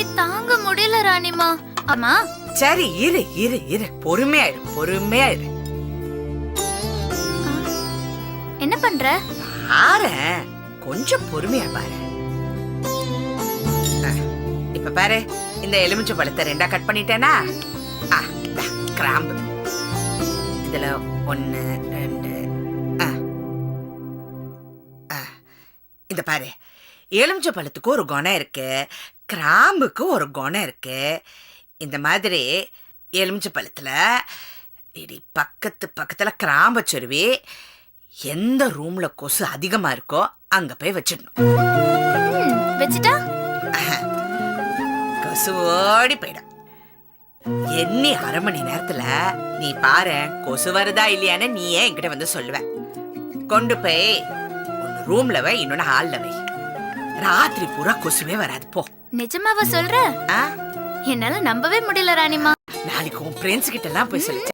வலி தாங்க முடியல ராணிமா. அம்மா சரி இரு இரு இரு, பொறுமையாயிரு பொறுமையாயிரு. என்ன பண்ற? பாரு, கொஞ்சம் பொறுமையா பாரு. இப்ப பாரு, இந்த எலுமிச்சை பழத்தை 2ஆ கட் பண்ணிட்டேனா? கிராம்பு இதுல 1 2. இந்த பாரு, எலுமிச்சை பழத்துக்கு ஒரு குணம் இருக்கு, கிராம்புக்கு ஒரு குணம் இருக்கு. இந்த மாதிரி எலுமிச்சை பழத்துல இடி பக்கத்துல கிராம்ப சொருவி எந்த ரூம்ல கொசு அதிகமா இருக்கோ அங்க போய் வச்சிடணும். வச்சிட்டா கொசு ஓடி போயிடும். எண்ணி 1/2 மணி நேரத்துல நீ பாரு, கொசு வருதா இல்லையான்னு நீயே என்கிட்ட வந்து சொல்லுவ. கொண்டு போய் ஒன்னு ரூம்ல வை, இன்னொன்னு ஹால்ல வை. ராத்திரி பூரா கொசுவே வராது. போ. நிஜமாவா சொல்ற? என்னால நம்பவே முடியல ராணிமா. நாளைக்கு உன் ஃப்ரெண்ட்ஸ் கிட்ட எல்லாம் போய் சொல்லு.